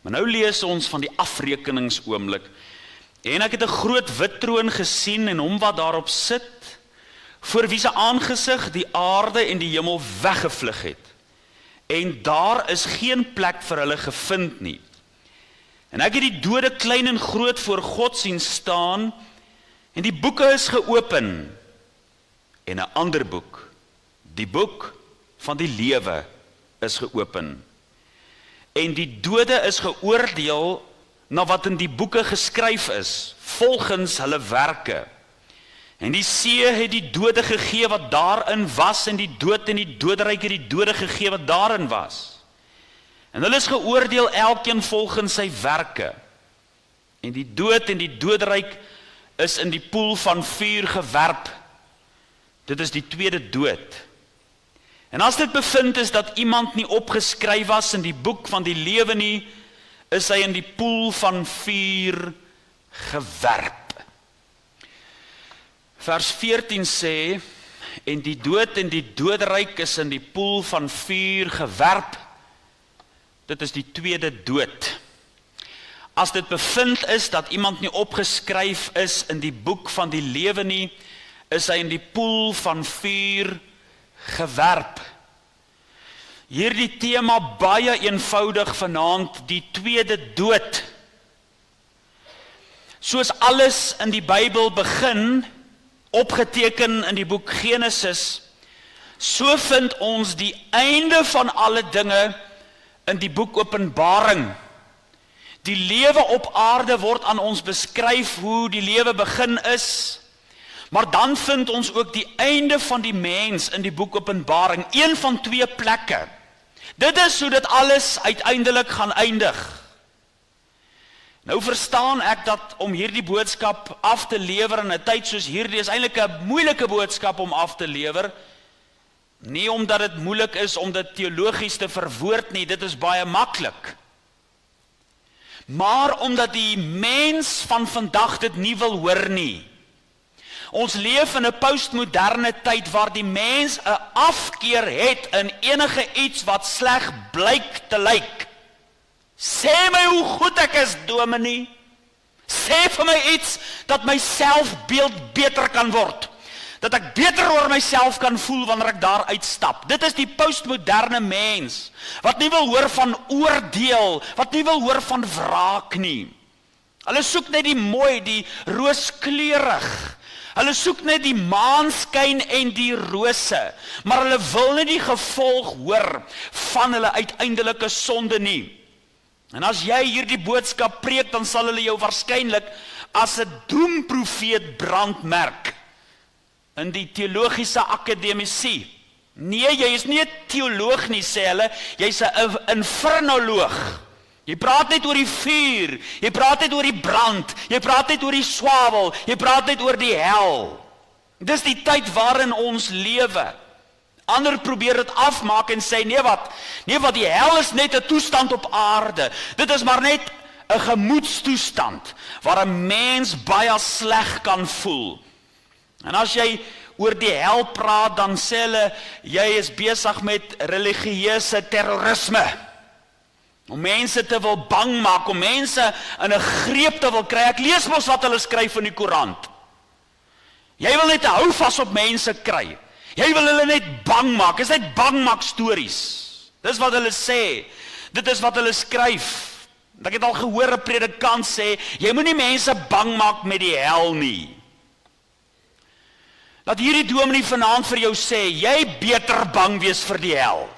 Maar nou lees ons van die afrekeningsoomblik. En ek het 'n groot wit troon gesien en hom wat daarop sit, voor wie se aangesig die aarde en die hemel weggevlug het. En daar is geen plek vir hulle gevind nie. En ek het die dode klein en groot voor God sien staan, en die boeke is geopen, en 'n ander boek, die boek van die lewe, is geopen. En die dode is geoordeel na wat in die boeke geskryf is, volgens hulle werke. En die see het die dode gegee wat daarin was, en die dood en die doderyk het die dode gegee wat daarin was. En hulle is geoordeel elkeen volgens sy werke. En die dood en die doderyk is in die poel van vuur gewerp. Dit is die tweede dood. En as dit bevind is dat iemand nie opgeskryf was in die boek van die lewe nie, is hy in die poel van vuur gewerp. Vers 14 sê, en die dood en die doderyk is in die poel van vuur gewerp. Dit is die tweede dood. As dit bevind is dat iemand nie opgeskryf is in die boek van die lewe nie, is hy in die poel van vuur gewerp. Hierdie tema baie eenvoudig vanaand, die tweede dood. Soos alles in die Bybel begin, opgeteken in die boek Genesis, so vind ons die einde van alle dinge in die boek Openbaring. Die lewe op aarde word aan ons beskryf hoe die lewe begin is, maar dan vind ons ook die einde van die mens in die boek Openbaring, een van twee plekke. Dit is hoe dit alles uiteindelik gaan eindig. Nou verstaan ek dat om hierdie boodskap af te lewer in 'n tyd soos hierdie is eintlik 'n moeilike boodskap om af te lewer. Nie omdat dit moeilik is om dit teologies te verwoord nie, dit is baie maklik. Maar omdat die mens van vandag dit nie wil hoor nie. Ons leef in 'n postmoderne tyd waar die mens 'n afkeer het in enige iets wat sleg blyk te lyk. Sê my hoe goed ek is, dominee. Sê vir my iets dat my selfbeeld beter kan word. Dat ek beter oor myself kan voel wanneer ek daar uitstap. Dit is die postmoderne mens, wat nie wil hoor van oordeel, wat nie wil hoor van wraak nie. Hulle soek net die mooi, die rooskleurig. Hulle soek net die maanskyn en die rose, maar hulle wil nie die gevolg hoor van hulle uiteindelike sonde nie. En as jy hierdie boodskap preek, dan sal hulle jou waarskynlik as 'n doemprofeet brandmerk in die teologiese akademisie. Nee, jy is nie 'n teoloog nie, sê hulle, jy's 'n infernoloog. Jy praat net oor die vuur, jy praat net oor die brand, jy praat net oor die swavel, jy praat net oor die hel. Dis die tyd waarin ons lewe. Ander probeer dit afmaak en sê, nee wat, die hel is net 'n toestand op aarde. Dit is maar net 'n gemoedstoestand, waar 'n mens baie sleg kan voel. En as jy oor die hel praat, dan sê hulle, jy is besig met religieuse terrorisme. Om mense te wil bang maak, om mense in 'n greep te wil kry. Ek lees mos wat hulle skryf in die koerant. Jy wil net 'n houvas op mense kry. Jy wil hulle net bang maak. Is net bang maak stories. Dis wat hulle sê. Dit is wat hulle skryf. Ek het al gehoor 'n predikant sê, jy moet nie mense bang maak met die hel nie. Laat hierdie dominee vanaand vir jou sê, jy beter bang wees vir die hel.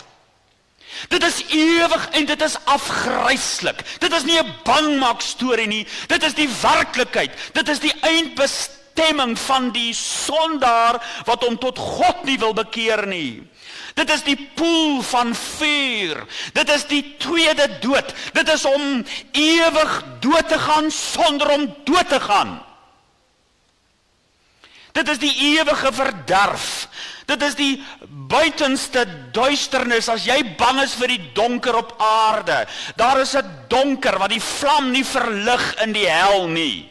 Dit is ewig en dit is afgryslik. Dit is nie 'n bangmaak storie nie. Dit is die werklikheid. Dit is die eindbestemming van die sondaar wat hom tot God nie wil bekeer nie. Dit is die poel van vuur. Dit is die tweede dood. Dit is om ewig dood te gaan sonder om dood te gaan. Dit is die ewige verderf. Dit is die buitenste duisternis. As jy bang is vir die donker op aarde, daar is 'n donker wat die vlam nie verlig in die hel nie.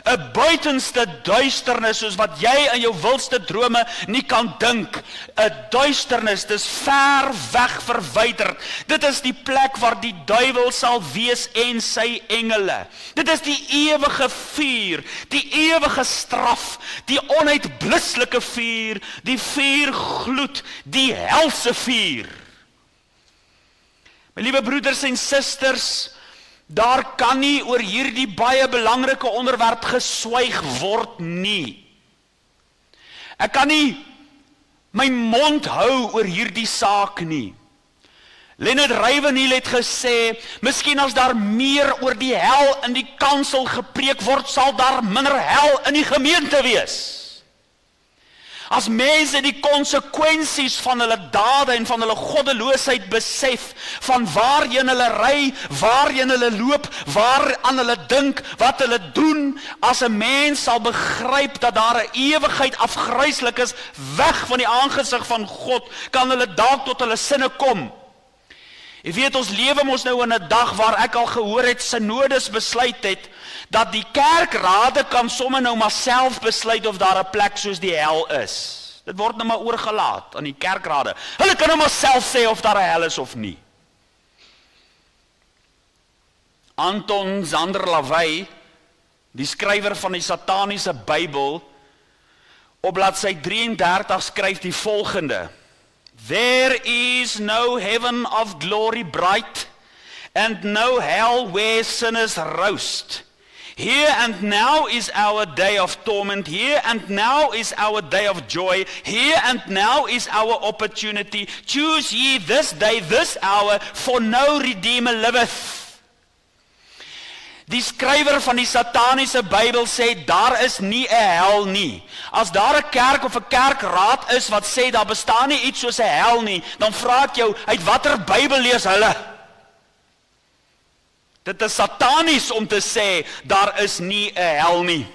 'n buitenste duisternis soos wat jy in jou wildste drome nie kan dink. 'n Duisternis, dis ver weg verwyder. Dit is die plek waar die duiwel sal wees en sy engele. Dit is die ewige vuur, die ewige straf, die onuitblusselike vuur, die vuurgloed, die helse vuur. My liewe broeders en susters, daar kan nie oor hierdie baie belangrike onderwerp geswyg word nie. Ek kan nie my mond hou oor hierdie saak nie. Leonard Ravenhill het gesê, miskien as daar meer oor die hel in die kansel gepreek word, sal daar minder hel in die gemeente wees. As mense die konsekwensies van hulle dade en van hulle goddeloosheid besef, van waarheen hulle ry, waarheen hulle loop, waaraan hulle dink, wat hulle doen, as 'n mens sal begryp dat daar 'n ewigheid afgryslik is, weg van die aangesig van God, kan hulle dalk tot hulle sinne kom. Jy weet, ons lewe mos nou in 'n dag waar ek al gehoor het, synodes besluit het, dat die kerkrade kan sommer nou maar self besluit of daar 'n plek soos die hel is. Dit word nou maar oorgelaat aan die kerkrade. Hulle kan nou maar self sê of daar 'n hel is of nie. Anton Zander Lavey, die skrywer van die Sataniese Bybel, op bladsy 33 skryf die volgende: There is no heaven of glory bright, and no hell where sinners roast. Here and now is our day of torment. Here and now is our day of joy. Here and now is our opportunity. Choose ye this day, this hour, for no redeemer liveth. Die skrywer van die Sataniese Bybel sê, daar is nie 'n hel nie. As daar 'n kerk of 'n kerkraad is wat sê, daar bestaan nie iets soos 'n hel nie, dan vra ek jou, uit watter Bybel lees hulle? Dit is satanies om te sê, daar is nie 'n hel nie.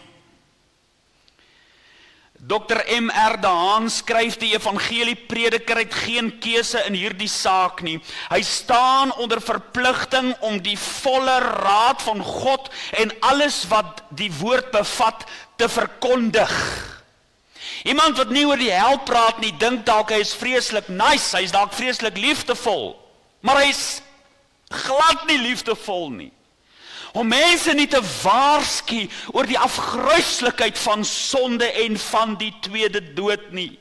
Dr. M.R. de Haan skryf, die evangelieprediker het geen keuse in hierdie saak nie. Hy staan onder verpligting om die volle raad van God en alles wat die woord bevat te verkondig. Iemand wat nie oor die hel praat nie, dink dalk hy is vreeslik nice, hy is dalk vreeslik liefdevol, maar hy is glad nie liefdevol nie. Om mense nie te waarsku oor die afgruislikheid van sonde en van die tweede dood nie.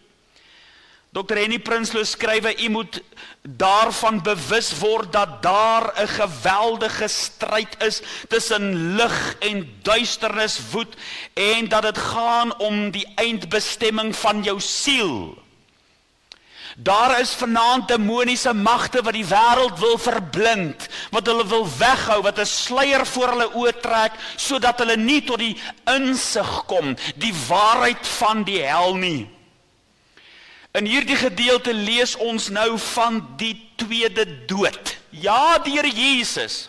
Dr. Henny Prinsloo skryf, u moet daarvan bewus word dat daar 'n geweldige stryd is tussen lig en duisternis woed en dat dit gaan om die eindbestemming van jou siel. Daar is vanaand demoniese magte wat die wêreld wil verblind, wat hulle wil weghou, wat 'n sluier voor hulle oë trek, sodat hulle nie tot die insig kom, die waarheid van die hel nie. In hierdie gedeelte lees ons nou van die tweede dood. Ja, die Here Jesus,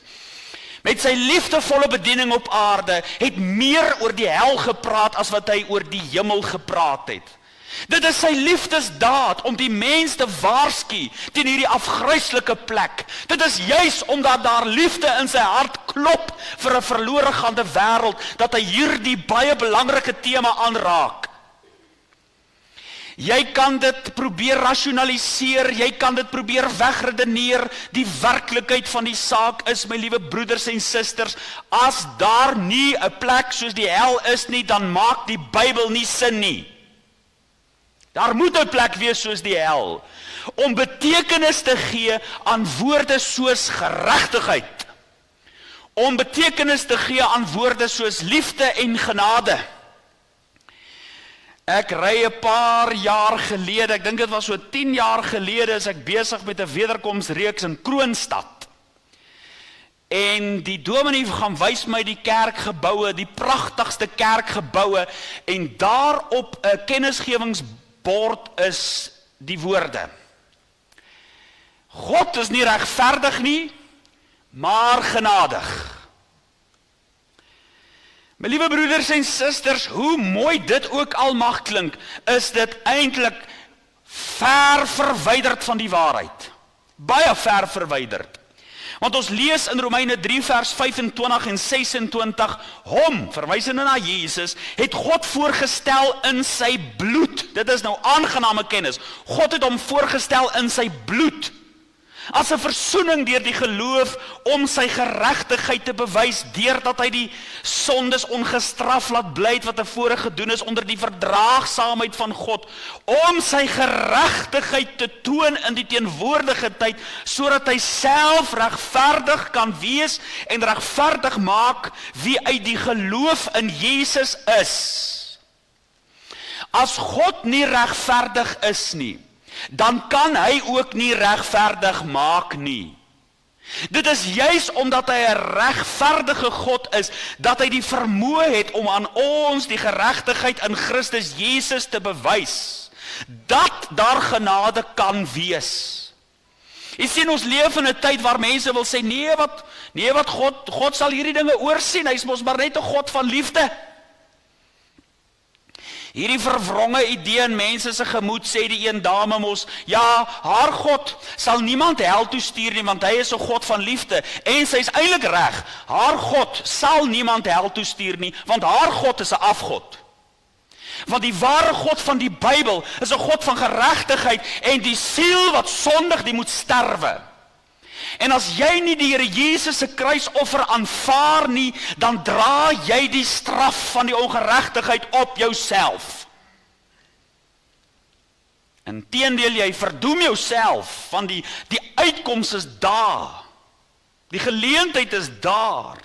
met sy liefdevolle bediening op aarde, het meer oor die hel gepraat as wat hy oor die hemel gepraat het. Dit is sy liefdesdaad om die mens te waarsku teen hierdie afgryslike plek. Dit is juis omdat daar liefde in sy hart klop vir 'n verlore gaande wêreld, dat hy hierdie baie belangrike tema aanraak. Jy kan dit probeer rasionaliseer, jy kan dit probeer wegredeneer. Die werklikheid van die saak is, my liewe broeders en susters, as daar nie 'n plek soos die hel is nie, dan maak die Bybel nie sin nie. Daar moet 'n plek wees soos die hel, om betekenis te gee aan woorde soos geregtigheid, om betekenis te gee aan woorde soos liefde en genade. Ek ry 'n paar jaar gelede, ek dink dit was so 10 jaar gelede, is ek besig met 'n wederkomsreeks in Kroonstad. En die dominee gaan wys my die kerkgeboue, die pragtigste kerkgeboue, en daar op 'n kennisgewingsbord is die woorde: God is nie regverdig nie, maar genadig. My liewe broeders en susters, hoe mooi dit ook al mag klink, is dit eintlik ver verwyderd van die waarheid. Baie ver verwyderd. Want ons lees in Romeine 3 vers 25 en 26, hom, verwysende na Jesus, het God voorgestel in sy bloed. Dit is nou aangename kennis. God het hom voorgestel in sy bloed, as 'n versoening deur die geloof om sy geregtigheid te bewys, deurdat hy die sondes ongestraf laat bly wat tevore gedoen is onder die verdraagsaamheid van God, om sy geregtigheid te toon in die teenwoordige tyd, sodat hy self regverdig kan wees en regverdig maak wie uit die geloof in Jesus is. As God nie regverdig is nie, dan kan hy ook nie regverdig maak nie. Dit is juis omdat hy 'n regverdige God is, dat hy die vermoë het om aan ons die geregtigheid in Christus Jesus te bewys, dat daar genade kan wees. Jy sien, ons leef in 'n tyd waar mense wil sê, nee wat God sal hierdie dinge oorsien, hy is mos maar net 'n God van liefde. Hierdie verwronge idee in mense se gemoed, sê die een dame mos, ja, haar God sal niemand hel toe stuur nie, want hy is 'n God van liefde. En sy is eintlik reg, haar God sal niemand hel toe stuur nie, want haar God is 'n afgod. Want die ware God van die Bybel is 'n God van geregtigheid, en die siel wat sondig, die moet sterwe. En as jy nie die Here Jesus se kruisoffer aanvaar nie, dan dra jy die straf van die ongeregtigheid op jouself. Inteendeel, jy verdoem jouself, want die uitkoms is daar. Die geleentheid is daar.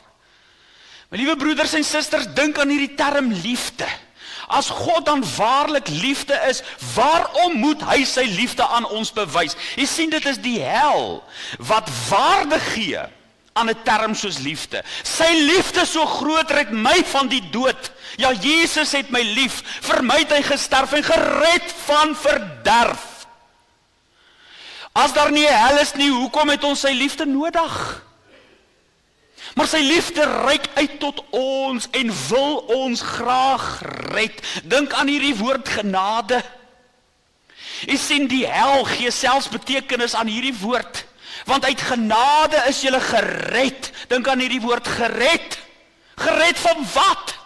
My liewe broeders en susters, dink aan hierdie term liefde. As God dan waarlik liefde is, waarom moet hy sy liefde aan ons bewys? Jy sien, dit is die hel wat waarde gee aan 'n term soos liefde. Sy liefde so groot red my van die dood. Ja, Jesus het my lief, vir my het hy gesterf en gered van verderf. As daar nie 'n hel is nie, hoekom het ons sy liefde nodig? Maar sy liefde reik uit tot ons en wil ons graag red. Dink aan hierdie woord genade. Jy sien, die hel gee selfs betekenis aan hierdie woord. Want uit genade is jy gered. Dink aan hierdie woord gered. Gered van wat?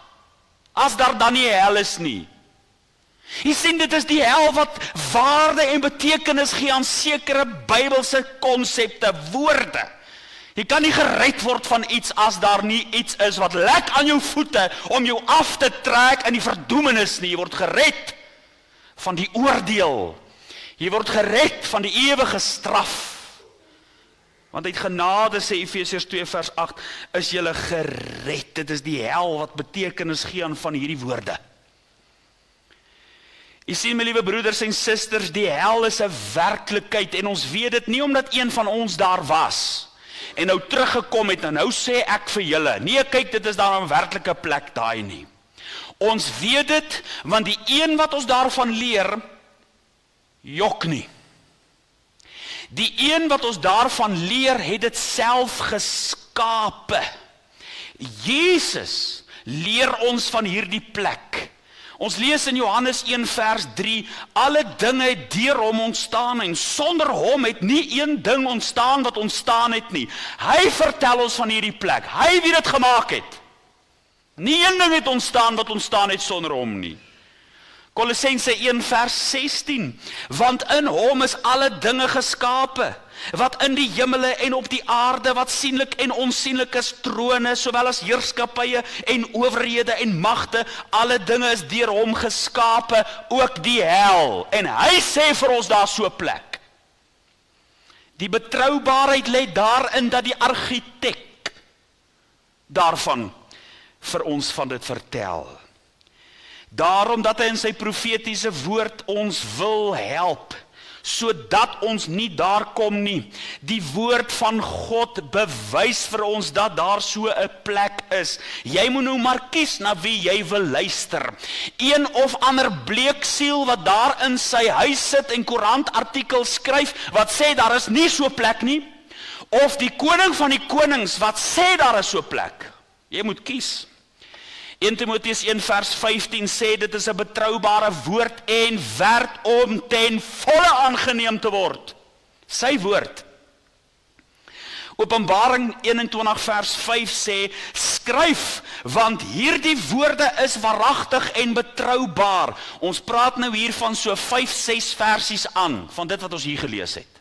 As daar dan nie 'n hel is nie. Jy sien, dit is die hel wat waarde en betekenis gee aan sekere Bybelse konsepte, woorde. Jy kan nie gered word van iets as daar nie iets is wat lek aan jou voete om jou af te trek in die verdoemenis nie. Jy word gered van die oordeel. Jy word gered van die ewige straf. Want uit genade, sê Efesiërs 2 vers 8, is jy gered. Dit is die hel wat betekenis gee aan van hierdie woorde. Jy sien, my liewe broeders en susters, die hel is 'n werklikheid en ons weet dit nie omdat een van ons daar was en nou teruggekom het, en nou sê ek vir julle, nee, kyk, dit is daar 'n werklike plek daai nie. Ons weet dit, want die een wat ons daarvan leer, jok nie. Die een wat ons daarvan leer, het dit self geskape. Jesus leer ons van hierdie plek. Ons lees in Johannes 1 vers 3, alle dinge het deur hom ontstaan en sonder hom het nie een ding ontstaan wat ontstaan het nie. Hy vertel ons van hierdie plek, hy wie dit gemaak het. Nie een ding het ontstaan wat ontstaan het sonder hom nie. Kolossense 1 vers 16, want in hom is alle dinge geskape, wat in die hemele en op die aarde, wat sienlik en onsienlik is, trone, sowel as heerskapye en owerhede en magte, alle dinge is deur hom geskape, ook die hel. En hy sê vir ons daar so 'n plek. Die betroubaarheid lê daarin dat die argitek daarvan vir ons van dit vertel. Daarom dat hy in sy profetiese woord ons wil help, sodat ons nie daar kom nie. Die woord van God bewys vir ons dat daar so 'n plek is. Jy moet nou maar kies na wie jy wil luister. Een of ander bleeksiel wat daar in sy huis sit en koerantartikels skryf, wat sê daar is nie so 'n plek nie, of die koning van die konings wat sê daar is so 'n plek. Jy moet kies. 1 Timoteus 1 vers 15 sê dit is 'n betroubare woord en werd om ten volle aangeneem te word. Sy woord. Openbaring 21 vers 5 sê, skryf, want hierdie woorde is waaragtig en betroubaar. Ons praat nou hier van so 5-6 versies aan, van dit wat ons hier gelees het.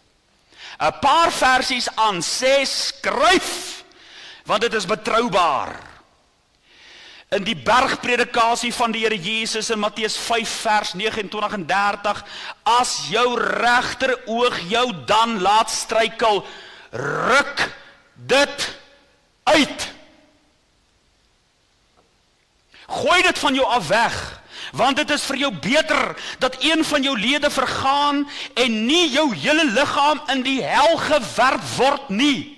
'n paar versies aan sê, skryf, want dit is betroubaar. In die bergpredikasie van die Here Jesus in Matteus 5 vers 29 en 30, as jou regteroog jou dan laat struikel, ruk dit uit. Gooi dit van jou af weg, want dit is vir jou beter dat een van jou lede vergaan en nie jou hele liggaam in die hel gewerp word nie.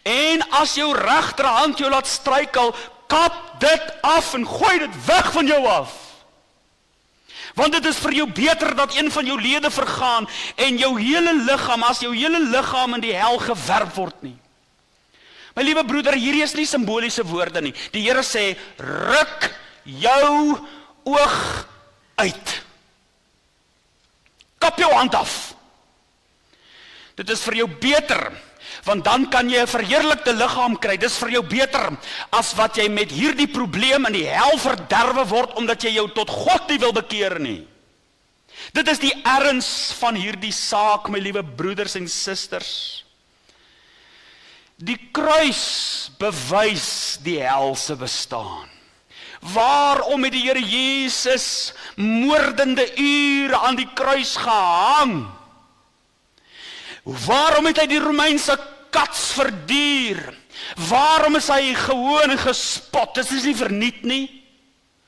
En as jou regterhand jou laat struikel, kap dit af en gooi dit weg van jou af. Want dit is vir jou beter dat een van jou lede vergaan en jou hele liggaam, as jou hele liggaam in die hel gewerp word nie. My liewe broeder, hierdie is nie simboliese woorde nie. Die Here sê, ruk jou oog uit. Kap jou hand af. Dit is vir jou beter, want dan kan jy 'n verheerlikte liggaam kry. Dis vir jou beter as wat jy met hierdie probleem in die hel verderwe word, omdat jy jou tot God nie wil bekeer nie. Dit is die erns van hierdie saak, my liewe broeders en susters. Die kruis bewys die hel se bestaan. Waarom het die Here Jesus moordende ure aan die kruis gehang? Waarom het hy die Romeinse kats verduur? Waarom is hy gewoon en gespot? Dit is nie verniet nie.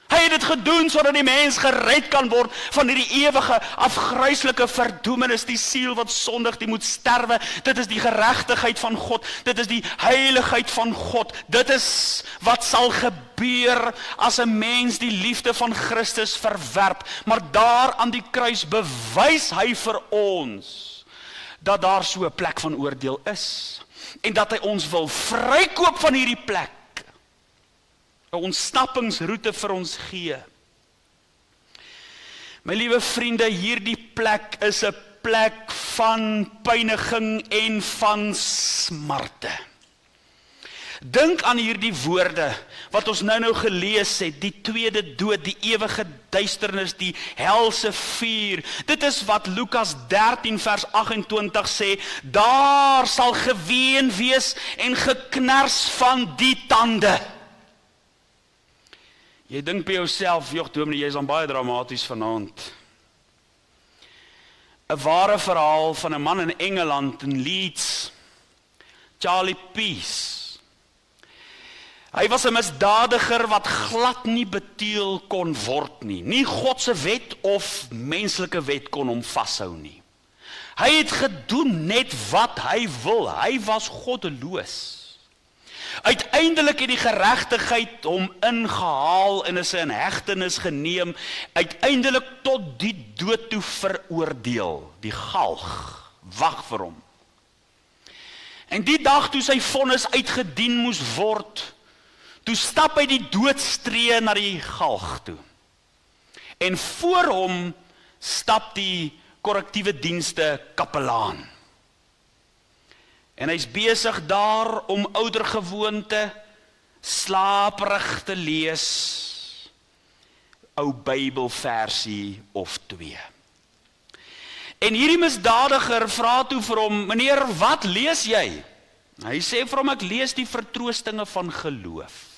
Hy het dit gedoen sodat die mens gered kan word van hierdie ewige afgryslike verdoemenis, die siel wat sondig, die moet sterwe. Dit is die geregtigheid van God, dit is die heiligheid van God. Dit is wat sal gebeur as 'n mens die liefde van Christus verwerp. Maar daar aan die kruis bewys hy vir ons dat daar so 'n plek van oordeel is en dat hy ons wil vrykoop van hierdie plek. 'n Ontsnappingsroete vir ons gee. My liewe vriende, hierdie plek is 'n plek van pyniging en van smarte. Dink aan hierdie woorde wat ons nou gelees het, die tweede dood, die ewige duisternis, die helse vuur. Dit is wat Lukas 13 vers 28 sê, daar sal geween wees en geknars van die tande. Jy dink by jouself, joh dominee, jy is dan baie dramaties vanaand. 'n ware verhaal van 'n man in Engeland, in Leeds, Charlie Peace. Hy was 'n misdadiger wat glad nie beteel kon word nie. Nie God se wet of menslike wet kon hom vashou nie. Hy het gedoen net wat hy wil. Hy was goddeloos. Uiteindelik het die geregtigheid hom ingehaal en is in hegtenis geneem, uiteindelik tot die dood toe veroordeel. Die galg wag vir hom. En die dag toe sy vonnis uitgedien moes word, toe stap hy die doodstree na die galg toe. En voor hom stap die korrektiewe dienste kapelaan. En hy's besig daar om oudergewoonte slaperig te lees, ou Bybelversie of 2. En hierdie misdadiger vra toe vir hom, meneer, wat lees jy? Hy sê vir hom, ek lees die vertroostinge van geloof.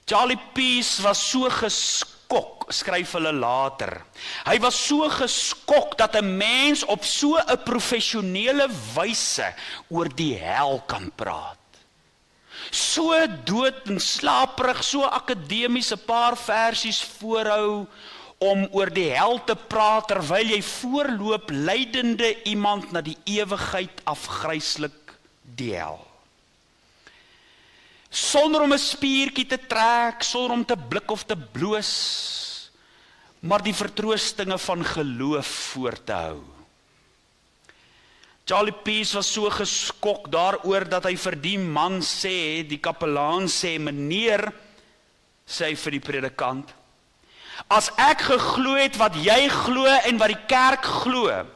Charlie Peace was so geskok, skryf hulle later. Hy was so geskok dat 'n mens op so 'n professionele wyse oor die hel kan praat. So dood en slaperig, so akademies 'n paar versies voorhou om oor die hel te praat terwyl jy voorloop lydende iemand na die ewigheid afgryslik die hel. Sonder om 'n spiertjie te trek, sonder om te blik of te bloos, maar die vertroostinge van geloof voor te hou. Charlie Peace was so geskok daaroor dat hy vir die man sê, die kapelaan sê, meneer, sê hy vir die predikant, as ek geglo het wat jy glo en wat die kerk glo,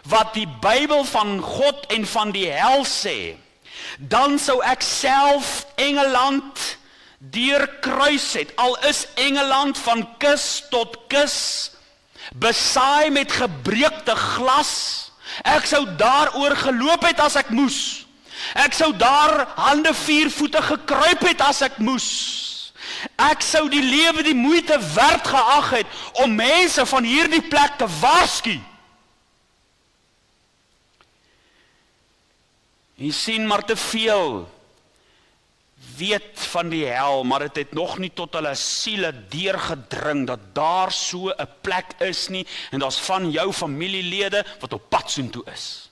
wat die Bybel van God en van die hel sê, dan sou ek self Engeland deurkruis het, al is Engeland van kus tot kus, besaai met gebreekte glas, ek sou daaroor geloop het as ek moes, ek sou daar hande 4 voete gekruip het as ek moes, ek sou die lewe die moeite werd geag het, om mense van hierdie plek te waarsku. Jy sien maar te veel weet van die hel, maar dit het nog nie tot hulle siele deurgedring, dat daar so 'n plek is nie, en daar's van jou familielede wat op pad soontoe is.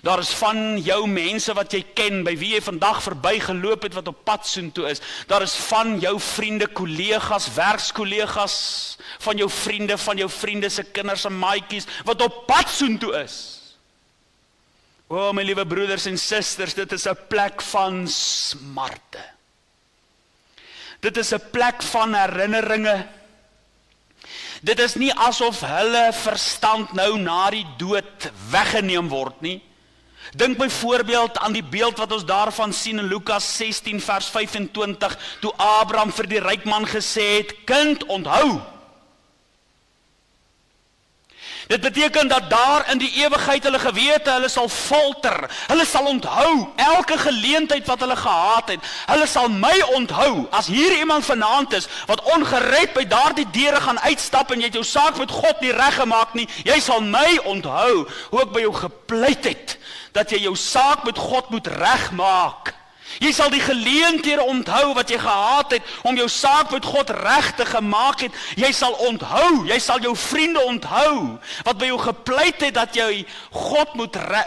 Daar is van jou mense wat jy ken, by wie jy vandag verbygeloop het, wat op pad soontoe is. Daar is van jou vriende, kollegas, werkskollegas, van jou vriende se kinders en maatjies, wat op pad soontoe is. O, my liewe broeders en susters, dit is 'n plek van smarte. Dit is 'n plek van herinneringe. Dit is nie asof hulle verstand nou na die dood weggeneem word nie. Dink byvoorbeeld aan die beeld wat ons daarvan sien in Lukas 16 vers 25, toe Abraham vir die ryk man gesê het, kind, onthou. Dit beteken dat daar in die ewigheid hulle gewete, hulle sal folter, hulle sal onthou, elke geleentheid wat hulle gehad het, hulle sal my onthou, as hier iemand vanaand is, wat ongered by daardie deure gaan uitstap, en jy het jou saak met God nie reggemaak nie, jy sal my onthou, hoe ek by jou gepleit het, dat jy jou saak met God moet regmaak. Jy sal die geleenthede onthou wat jy gehad het, om jou saak met God reg te gemaak het. Jy sal onthou, jy sal jou vriende onthou, wat by jou gepleit het, dat jy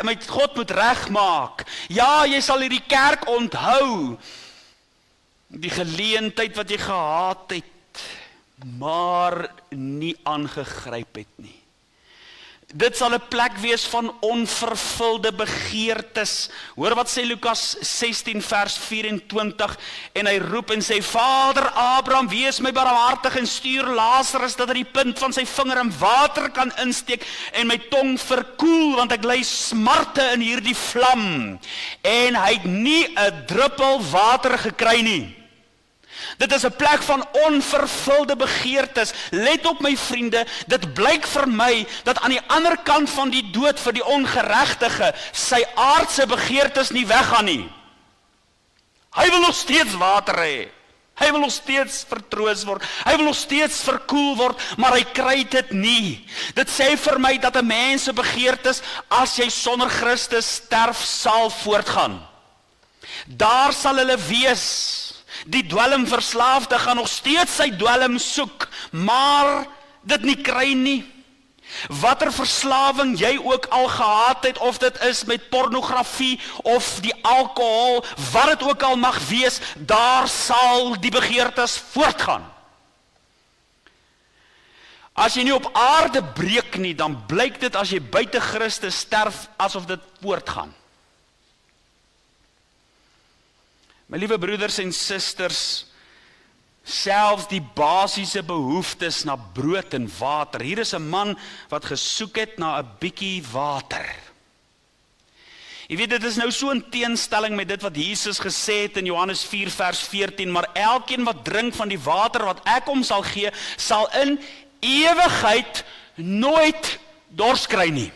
met God moet regmaak. Ja, jy sal hierdie kerk onthou, die geleentheid wat jy gehad het, maar nie aangegryp het nie. Dit sal 'n plek wees van onvervulde begeertes. Hoor wat sê Lukas 16 vers 24, en hy roep en sê, Vader Abraham, wees my barmhartig en stuur Lazarus, dat hy die punt van sy vinger in water kan insteek en my tong verkoel, want ek ly smarte in hierdie vlam. En hy het nie 'n druppel water gekry nie. Dit is 'n plek van onvervulde begeertes. Let op my vriende, dit blyk vir my, dat aan die ander kant van die dood vir die ongeregtige, sy aardse begeertes nie weggaan nie. Hy wil nog steeds water hê. Hy wil nog steeds vertroos word. Hy wil nog steeds verkoel word, maar hy kry dit nie. Dit sê vir my dat 'n mens se begeertes, as jy sonder Christus sterf, sal voortgaan. Daar sal hulle wees. Die dwelmverslaafde gaan nog steeds sy dwelm soek, maar dit nie kry nie. Watter verslawing jy ook al gehad het, of dit is met pornografie of die alkohol, wat dit ook al mag wees, daar sal die begeertes voortgaan. As jy nie op aarde breek nie, dan blyk dit as jy buite Christus sterf, asof dit voortgaan. My liewe broeders en susters, selfs die basiese behoeftes na brood en water. Hier is 'n man wat gesoek het na 'n bietjie water. Jy weet, dit is nou so 'n teenstelling met dit wat Jesus gesê het in Johannes 4 vers 14, maar elkeen wat drink van die water wat ek hom sal gee, sal in ewigheid nooit dors kry nie.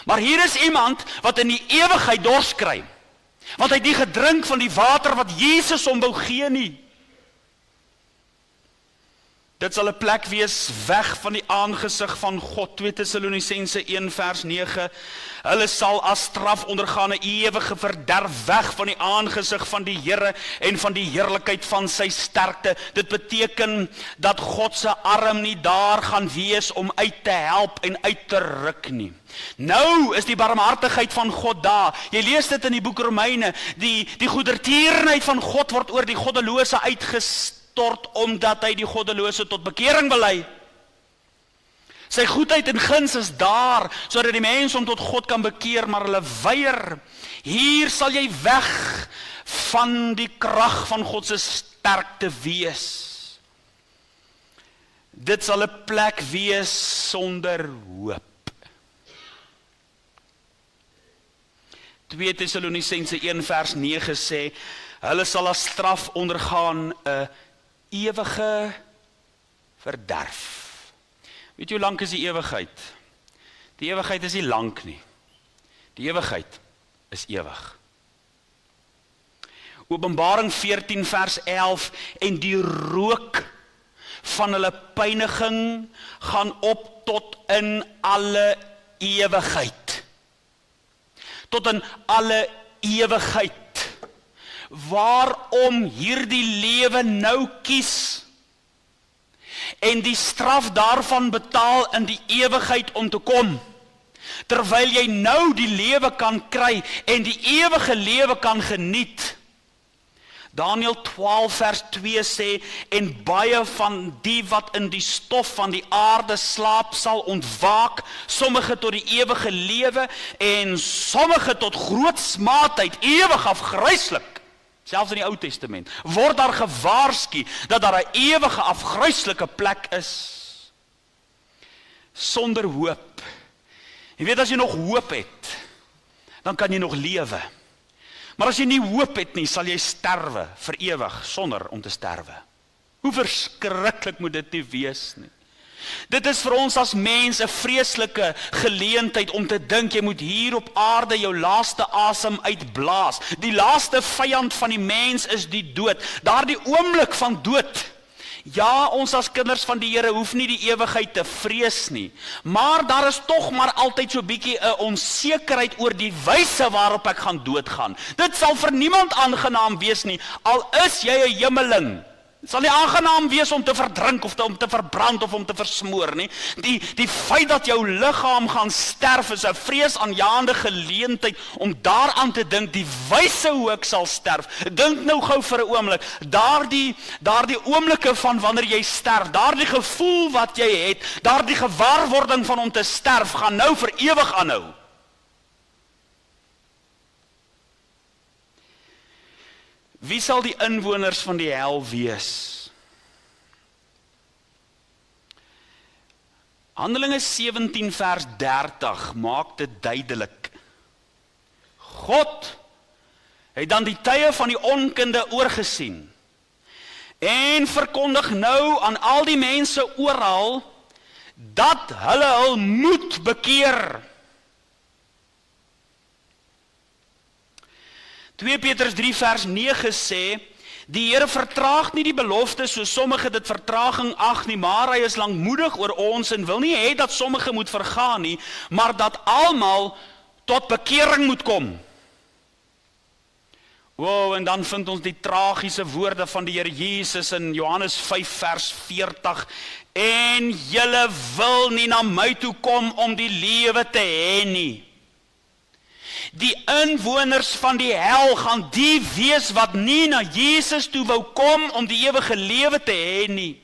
Maar hier is iemand wat in die ewigheid dors kry, want hy het nie gedrink van die water wat Jesus hom wou gee nie. Dit sal 'n plek wees weg van die aangesig van God. 2 Tessalonisense 1 vers 9. Hulle sal as straf ondergaan 'n ewige verderf, weg van die aangesig van die Here en van die heerlikheid van sy sterkte. Dit beteken dat God se arm nie daar gaan wees om uit te help en uit te ruk nie. Nou is die barmhartigheid van God daar. Jy lees dit in die boek Romeine. Die goedertierenheid van God word oor die goddelose uitgestort, omdat hy die goddelose tot bekering wil lei. Sy goedheid en guns is daar, sodat die mens hom tot God kan bekeer, maar hulle weier. Hier sal jy weg van die krag van God se sterkte wees. Dit sal 'n plek wees sonder hoop. 2 Tessalonisense 1 vers 9 sê, hulle sal as straf ondergaan 'n ewige verderf. Weet jy hoe lank is die ewigheid? Die ewigheid is nie lank nie. Die ewigheid is ewig. Openbaring 14 vers 11, en die rook van hulle pyniging gaan op tot in alle ewigheid. Tot in alle ewigheid. Waarom hierdie lewe nou kies en die straf daarvan betaal in die ewigheid om te kom, terwyl jy nou die lewe kan kry en die ewige lewe kan geniet. Daniël 12 vers 2 sê, en baie van die wat in die stof van die aarde slaap sal ontwaak, sommige tot die ewige lewe en sommige tot groot smaadheid, ewig afgryslik. Selfs in die Ou Testament word daar gewaarsku dat daar 'n ewige afgryslike plek is. Sonder hoop. Jy weet, as jy nog hoop het, dan kan jy nog lewe. Maar as jy nie hoop het nie, sal jy sterwe vir ewig sonder om te sterwe. Hoe verskriklik moet dit nie wees nie. Dit is vir ons as mens 'n vreeslike geleentheid om te dink jy moet hier op aarde jou laaste asem uitblaas. Die laaste vyand van die mens is die dood. Daardie oomblik van dood. Ja, ons as kinders van die Here hoef nie die ewigheid te vrees nie. Maar daar is tog maar altyd so bietjie 'n onsekerheid oor die wyse waarop ek gaan doodgaan. Dit sal vir niemand aangenaam wees nie, al is jy 'n hemeling. Het sal nie aangenaam wees om te verdrink of om te verbrand of om te versmoor nie. Die feit dat jou liggaam gaan sterf is 'n vreesaanjaende geleentheid om daaraan te dink, die wyse hoe ek sal sterf. Dink nou gou vir 'n oomblik, daardie oomblikke van wanneer jy sterf, daardie gevoel wat jy het, daardie gewaarwording van om te sterf, gaan nou vir ewig aanhou. Wie sal die inwoners van die hel wees? Handelinge 17 vers 30 maak dit duidelik. God het dan die tye van die onkunde oorgesien en verkondig nou aan al die mense oral dat hulle hul moet bekeer. 2 Petrus 3 vers 9 sê, die Here vertraag nie die belofte soos sommige dit vertraging ag nie, maar hy is lankmoedig oor ons en wil nie hê dat sommige moet vergaan nie, maar dat almal tot bekering moet kom. Wow, en dan vind ons die tragiese woorde van die Here Jesus in Johannes 5 vers 40, en julle wil nie na my toe kom om die lewe te hê nie. Die inwoners van die hel gaan die wees wat nie na Jesus toe wou kom om die ewige lewe te hê nie.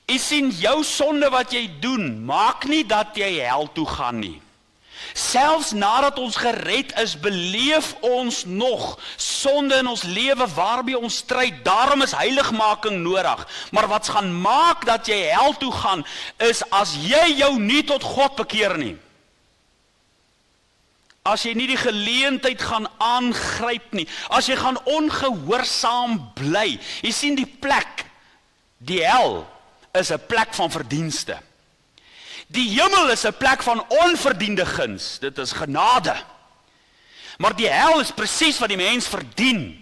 Jy sien, jou sonde wat jy doen, maak nie dat jy hel toe gaan nie. Selfs nadat ons gered is, beleef ons nog sonde in ons lewe waarmee ons stryd. Daarom is heiligmaking nodig. Maar wat gaan maak dat jy hel toe gaan, is as jy jou nie tot God bekeer nie. As jy nie die geleentheid gaan aangryp nie, as jy gaan ongehoorsaam bly. Jy sien die plek, die hel is 'n plek van verdienste. Die hemel is 'n plek van onverdiende guns, dit is genade. Maar die hel is presies wat die mens verdien,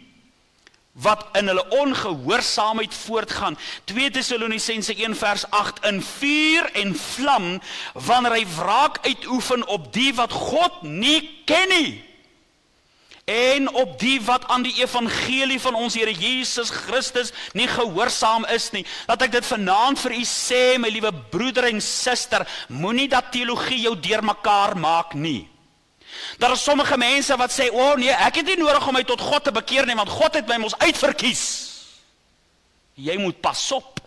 wat in hulle ongehoorsaamheid voortgaan. 2 Tessalonisense 1 vers 8, in vuur en vlam, wanneer hy wraak uitoefen op die wat God nie ken nie, en op die wat aan die evangelie van ons Here Jesus Christus nie gehoorsaam is nie. Laat ek dit vanaand vir u sê, my liewe broeder en suster, moenie dat teologie jou deurmekaar maak nie. Daar is sommige mense wat sê, nee, ek het nie nodig om my tot God te bekeer nie, want God het my mos uitverkies. Jy moet pas op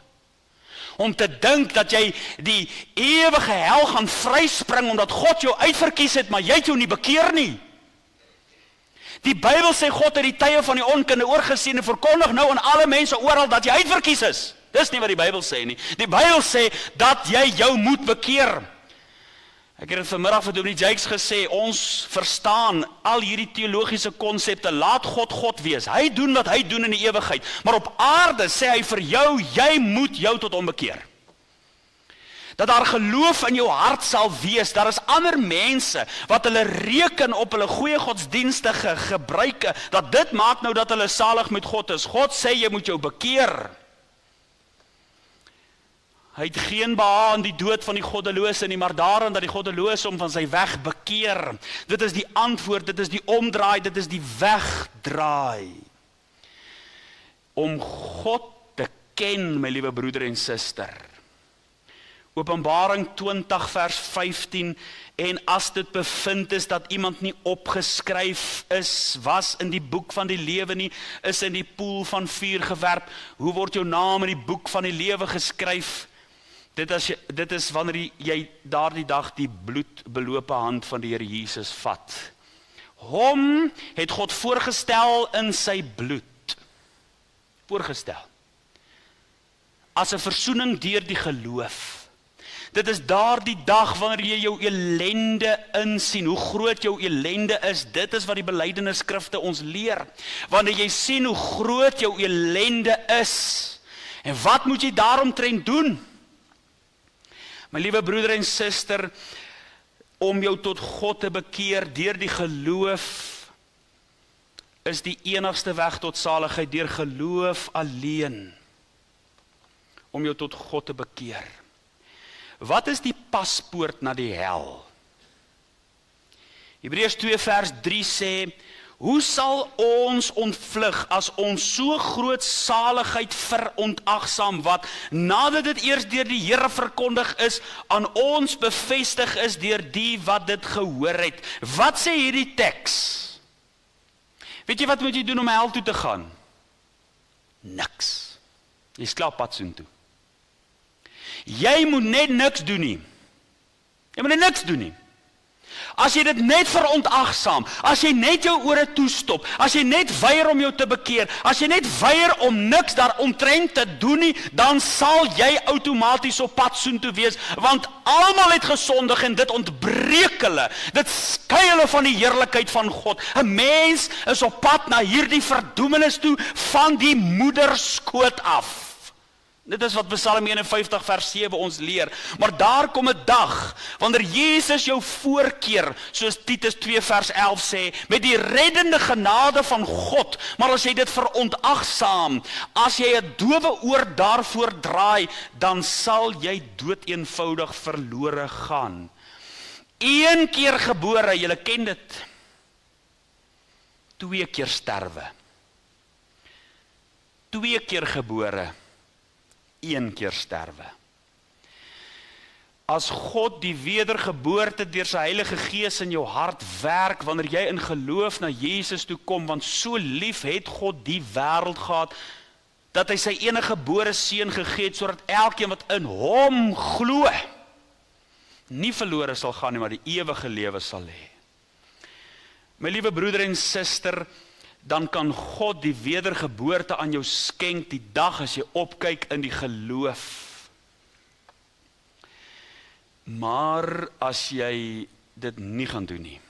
om te dink dat jy die ewige hel gaan vryspring omdat God jou uitverkies het, maar jy het jou nie bekeer nie. Die Bybel sê God het die tye van die onkunde oorgesien en verkondig nou aan alle mense oral dat jy uitverkies is. Dis nie wat die Bybel sê nie. Die Bybel sê dat jy jou moet bekeer. Ek het dit vanmiddag vir Dominee Jakes gesê, ons verstaan al hierdie teologiese konsepte, laat God God wees. Hy doen wat hy doen in die ewigheid, maar op aarde sê hy vir jou, jy moet jou tot hom bekeer. Dat daar geloof in jou hart sal wees, daar is ander mense wat hulle reken op hulle goeie godsdienstige gebruike, dat dit maak nou dat hulle salig met God is. God sê jy moet jou bekeer. Hy het geen behaag aan die dood van die goddelose nie, maar daarin dat die goddelose hom van sy weg bekeer. Dit is die antwoord, dit is die omdraai, dit is die wegdraai. Om God te ken, my liewe broeder en suster. Openbaring 20 vers 15, en as dit bevind is dat iemand nie opgeskryf is, was in die boek van die lewe nie, is in die poel van vuur gewerp. Hoe word jou naam in die boek van die lewe geskryf? Dit is wanneer jy daardie dag die bloedbelope hand van die Here Jesus vat. Hom het God voorgestel in sy bloed. Voorgestel. As 'n versoening deur die geloof. Dit is daardie dag wanneer jy jou ellende insien, hoe groot jou ellende is, dit is wat die belydenisskrifte ons leer. Wanneer jy sien hoe groot jou ellende is, en wat moet jy daaromtrent doen? My liewe broeder en suster, om jou tot God te bekeer deur die geloof, is die enigste weg tot saligheid, deur geloof alleen. Om jou tot God te bekeer. Wat is die paspoort na die hel? Hebreërs 2 vers 3 sê, hoe sal ons ontvlug as ons so groot saligheid verontagsaam wat, nadat dit eers deur die Here verkondig is, aan ons bevestig is deur die wat dit gehoor het. Wat sê hierdie teks? Weet jy wat moet jy doen om hel toe te gaan? Niks. Jy is klaar pad soontoe. Jy moet net niks doen nie. Jy moet net niks doen nie. As jy dit net verontagsaam, as jy net jou ore toestop, as jy net weier om jou te bekeer, as jy net weier om niks daaromtrent te doen nie, dan sal jy outomaties op pad soontoe wees, want almal het gesondig en dit ontbreek hulle. Dit skei hulle van die heerlikheid van God. 'n Mens is op pad na hierdie verdoemenis toe van die moederskoot af. Dit is wat Psalm 51 vers 7 ons leer. Maar daar kom 'n dag, wanneer Jesus jou voorkeer, soos Titus 2 vers 11 sê, met die reddende genade van God, maar as jy dit verontagsaam, as jy 'n dowe oor daarvoor draai, dan sal jy doodeenvoudig verlore gaan. Een keer gebore, julle ken dit, 2 keer sterwe. 2 keer gebore, 1 keer sterwe. As God die wedergeboorte deur sy Heilige Gees in jou hart werk, wanneer jy in geloof na Jesus toe kom, want so lief het God die wêreld gehad, dat hy sy enige gebore seun gegee het, sodat elkeen wat in hom glo, nie verlore sal gaan nie, maar die ewige lewe sal hê. My liewe broeder en suster, dan kan God die wedergeboorte aan jou skenk die dag as jy opkyk in die geloof. Maar as jy dit nie gaan doen nie,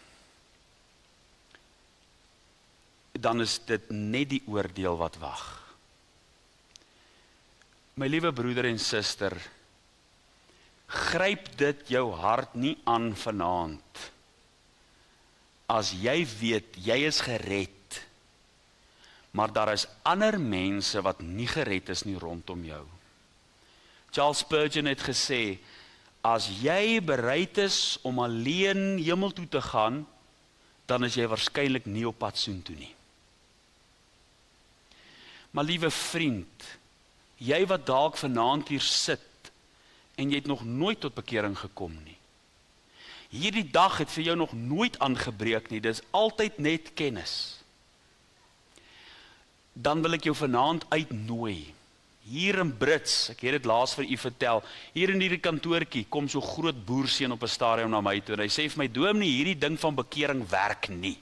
dan is dit net die oordeel wat wag. My liewe broeder en suster, gryp dit jou hart nie aan vanaand. As jy weet, jy is gered, maar daar is ander mense wat nie gered is nie rondom jou. Charles Spurgeon het gesê, as jy bereid is om alleen hemel toe te gaan, dan is jy waarskynlik nie op pad soontoe nie. Maar liewe vriend, jy wat dalk vanaand hier sit, en jy het nog nooit tot bekering gekom nie. Hierdie dag het vir jou nog nooit aangebreek nie, dis altyd net kennis. Dan wil ek jou vanaand uitnooi, hier in Brits, ek het dit laas vir u vertel, hier in hierdie kantoortjie, kom so groot boerseun op 'n stadium na my toe, en hy sê vir my, dominee, hierdie ding van bekering werk nie.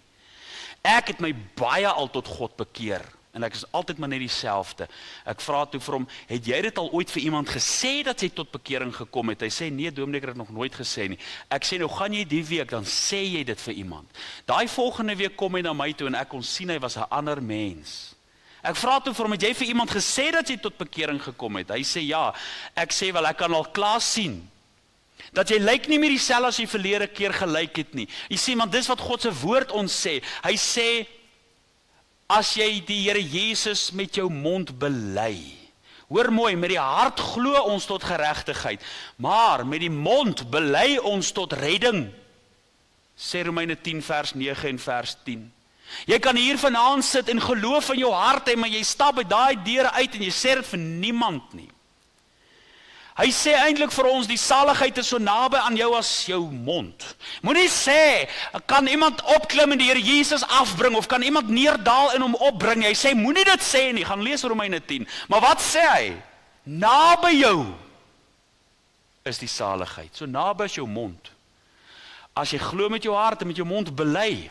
Ek het my baie al tot God bekeer, En ek is altyd maar net dieselfde. Ek vra toe vir hom, het jy dit al ooit vir iemand gesê dat jy tot bekering gekom het? Hy sê, nee dominee, ek het dit nog nooit gesê nie. Ek sê, nou gaan jy die week, dan sê jy dit vir iemand. Daai volgende week kom hy na my toe en ek kon sien hy was 'n ander mens. Ek vra toe vir hom, het jy vir iemand gesê dat jy tot bekering gekom het? Hy sê ja. Ek sê wel, ek kan al klaar sien dat jy lyk nie meer dieselfde as jy verlede keer gelyk het nie. Jy sien, want dis wat God se woord ons sê. Hy sê, as jy die Here Jesus met jou mond bely, hoor mooi, met die hart glo ons tot geregtigheid, maar met die mond bely ons tot redding, sê Romeine 10 vers 9 en vers 10. Jy kan hier vanaand sit en geloof in jou hart hê, maar jy stap by daai deure uit en jy sê dit vir niemand nie. Hy sê eintlik vir ons, die saligheid is so naby aan jou as jou mond. Moenie sê, kan iemand opklim en die Here Jesus afbring, of kan iemand neerdaal en hom opbring? Hy sê, moenie dit sê nie, gaan lees Romeine 10. Maar wat sê hy? Naby jou is die saligheid, so naby as jou mond. As jy glo met jou hart en met jou mond bely,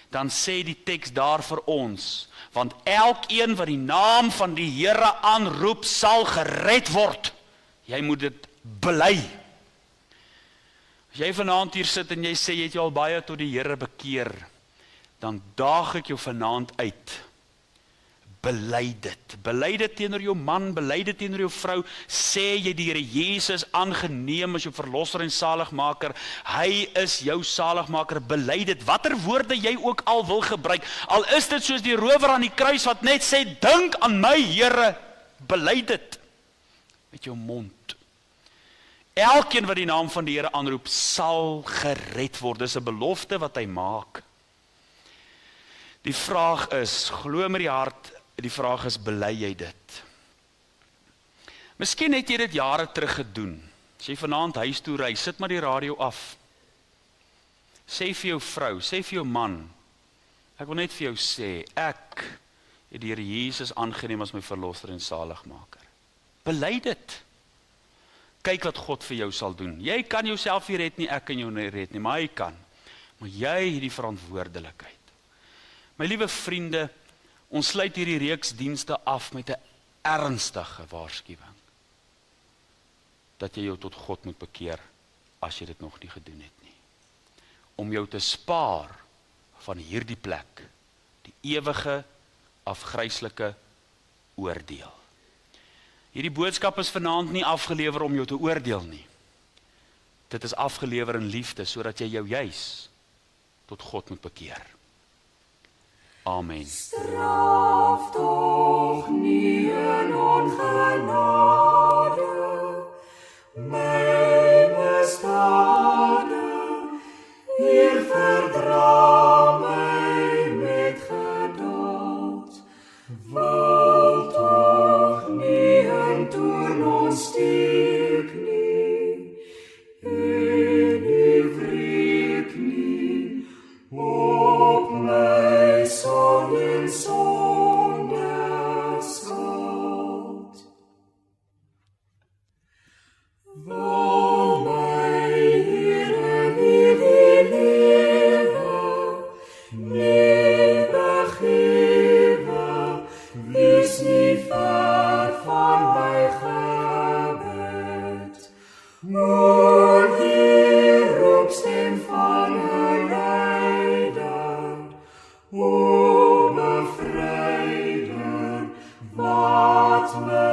dan sê die teks daar vir ons, want elkeen wat die naam van die Here aanroep, sal gered word. Jy moet dit bely. As jy vanaand hier sit en jy sê, jy het jou al baie tot die Here bekeer, dan daag ek jou vanaand uit. Bely dit. Bely dit teenoor jou man, bely dit teenoor jou vrou, sê jy die Here Jesus aangeneem as jou verlosser en saligmaker, hy is jou saligmaker, bely dit, watter woorde jy ook al wil gebruik, al is dit soos die rower aan die kruis wat net sê, dink aan my Here, bely dit, met jou mond. Elkeen wat die naam van die Here aanroep, sal gered word, dis 'n belofte wat hy maak. Die vraag is, glo met die hart, die vraag is, bely jy dit? Miskien het jy dit jare terug gedoen. As jy vanaand huis toe ry, sit maar die radio af. Sê vir jou vrou, sê vir jou man, ek wil net vir jou sê, ek het die Here Jesus aangeneem as my verlosser en saligmaker. Bely dit. Kyk wat God vir jou sal doen. Jy kan jouself nie red nie, ek kan jou nie red nie, maar hy kan. Maar jy het die verantwoordelikheid. My liewe vriende, ons sluit hierdie reeks dienste af met 'n ernstige waarskuwing. Dat jy jou tot God moet bekeer, as jy dit nog nie gedoen het nie. Om jou te spaar van hierdie plek, die ewige, afgryslike oordeel. Hierdie boodskap is vanaand nie afgelewer om jou te oordeel nie. Dit is afgelewer in liefde, sodat jy jou juis tot God moet bekeer. Amen. Straf toch nie in ongenade, my misdade, hier verdra my met geduld, wil toch nie in toorn ontsteek nie, en die wreek nie, op my son en sonde skuld. Wil my Here nie die lewe, nie begewe, wees nie ver van my gebed. Hoor die roepstem van 'n leider, o bevryder, wat my